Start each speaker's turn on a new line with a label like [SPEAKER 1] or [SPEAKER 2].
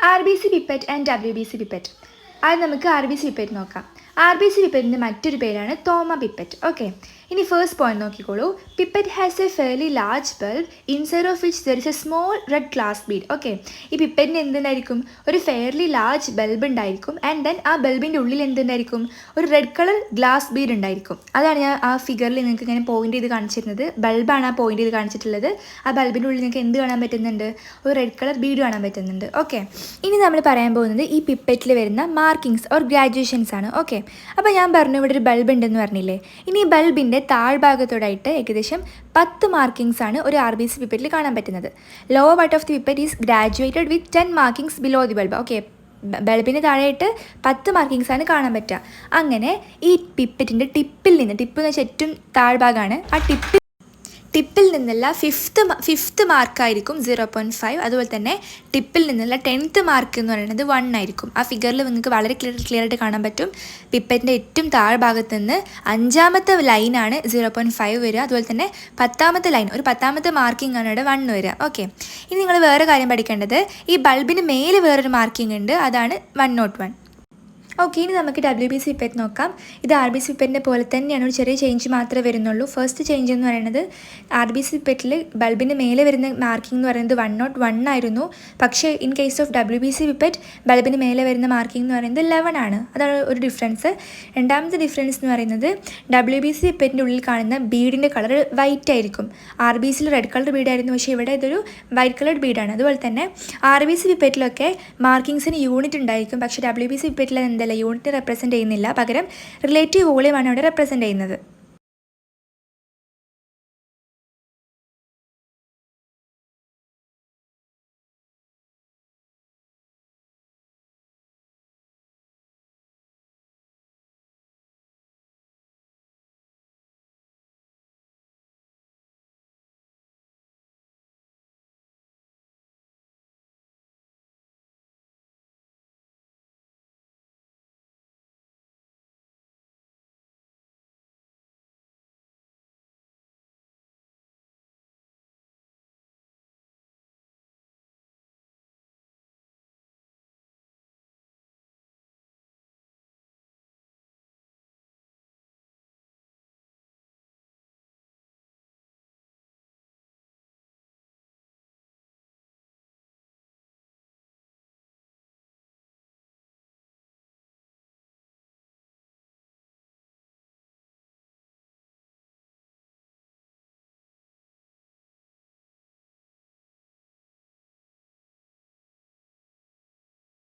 [SPEAKER 1] RBC pipette and WBC pipette. അത് നമുക്ക് RBC pipette നോക്കാം. RBC pipette മറ്റൊരു പേരാണ് തോമ pipette. ഓക്കെ, ഇനി ഫസ്റ്റ് പോയിന്റ് നോക്കിക്കോളൂ. Pipette has A fairly large bulb inside of which there is A small red glass Bede. Okay, ഈ പിപ്പറ്റിന് എന്തുണ്ടായിരിക്കും? ഒരു fairly large bulb ഉണ്ടായിരിക്കും. ആൻഡ് ദെൻ ആ ബൾബിൻ്റെ ഉള്ളിൽ എന്തുണ്ടായിരിക്കും? ഒരു റെഡ് കളർ ഗ്ലാസ് ബീഡ് ഉണ്ടായിരിക്കും. അതാണ് ഞാൻ ആ ഫിഗറിൽ നിങ്ങൾക്ക് ഇങ്ങനെ പോയിന്റ് ചെയ്ത് കാണിച്ചിരുന്നത്. ബൾബാണ് ആ പോയിന്റ് ചെയ്ത് കാണിച്ചിട്ടുള്ളത്. ആ ബൾബിൻ്റെ ഉള്ളിൽ നിങ്ങൾക്ക് എന്ത് കാണാൻ പറ്റുന്നുണ്ട്? ഒരു റെഡ് കളർ ബീഡ് കാണാൻ പറ്റുന്നുണ്ട്. ഓക്കെ, ഇനി നമ്മൾ പറയാൻ പോകുന്നത് ഈ പിപ്പറ്റിൽ വരുന്ന മാർക്കിങ്സ് ഓർ ഗ്രാജുവേഷൻസ് ആണ്. ഓക്കെ, അപ്പോൾ ഞാൻ പറഞ്ഞു ഇവിടെ ഒരു ബൾബ് ഉണ്ടെന്ന് പറഞ്ഞില്ലേ. ഇനി ഈ ബൾബിൻ്റെ താഴ്ഭാഗത്തോടായിട്ട് ഏകദേശം 10 മാർക്കിങ്സ് ആണ് ഒരു RBC പിപ്പറ്റിൽ കാണാൻ പറ്റുന്നത്. Lower part of the pipette is graduated with 10 markings below the bulb. Okay, ബൾബിന് താഴെയായിട്ട് 10 മാർക്കിങ്സ് ആണ് കാണാൻ പറ്റുക. അങ്ങനെ ഈ പിപ്പറ്റിൻ്റെ ടിപ്പിൽ നിന്ന്, ടിപ്പ് എന്ന് വെച്ചാൽ ഏറ്റവും താഴ്ഭാഗമാണ്, ആ ടിപ്പിൽ നിന്നുള്ള ഫിഫ്ത്ത് മാർക്കായിരിക്കും 0.5. അതുപോലെ തന്നെ ടിപ്പിൽ നിന്നുള്ള 10th മാർക്ക് എന്ന് പറയുന്നത് 1 ആയിരിക്കും. ആ ഫിഗറിൽ നിങ്ങൾക്ക് വളരെ ക്ലിയർ ആയിട്ട് കാണാൻ പറ്റും. പിപ്പറ്റിൻ്റെ ഏറ്റവും താഴ്ഭാഗത്ത് നിന്ന് 5ാമത്തെ ലൈനാണ് 0.5 വരിക. അതുപോലെ തന്നെ 10ാമത്തെ ലൈൻ, ഒരു 10ാമത്തെ മാർക്കിംഗ് ആണ് ഇവിടെ 1 വരിക. ഓക്കെ, ഇനി നിങ്ങൾ വേറെ കാര്യം പഠിക്കേണ്ടത്, ഈ ബൾബിന് മേലെ വേറൊരു മാർക്കിംഗ് ഉണ്ട്, അതാണ് 101. ഓക്കെ, ഇനി നമുക്ക് WBC പിപ്പറ്റ് നോക്കാം. ഇത് RBC പിപ്പറ്റിൻ്റെ പോലെ തന്നെയാണ്, ഒരു ചെറിയ ചേഞ്ച് മാത്രമേ വരുന്നുള്ളൂ. ഫസ്റ്റ് ചേഞ്ച് എന്ന് പറയുന്നത് RBC പിപ്പറ്റിൽ ബൾബിന് മേലെ വരുന്ന മാർക്കിംഗ് എന്ന് പറയുന്നത് 101 ആയിരുന്നു. പക്ഷേ in case of WBC pipette ബൾബിന് മേലെ വരുന്ന മാർക്കിംഗ് എന്ന് പറയുന്നത് 11 ആണ്. അതാണ് ഒരു ഡിഫറൻസ്. രണ്ടാമത്തെ ഡിഫറൻസ് എന്ന് പറയുന്നത് WBC പിപ്പറ്റിൻ്റെ ഉള്ളിൽ കാണുന്ന ബീഡിൻ്റെ കളർ വൈറ്റ് ആയിരിക്കും. RBCയിൽ റെഡ് കളർ ബീഡായിരുന്നു, പക്ഷേ ഇവിടെ ഇതൊരു വൈറ്റ് കളർഡ് ബീഡാണ്. അതുപോലെ തന്നെ RBC പിപ്പറ്റിലൊക്കെ മാർക്കിങ്സിന് യൂണിറ്റ് ഉണ്ടായിരിക്കും, പക്ഷേ WBC പിപ്പറ്റിൽ യൂണിറ്റ് റെപ്രസെൻറ്റ് ചെയ്യുന്നില്ല, പകരം റിലേറ്റീവ് വോളിയമാണ് അവിടെ റെപ്രസെൻറ്റ് ചെയ്യുന്നത്.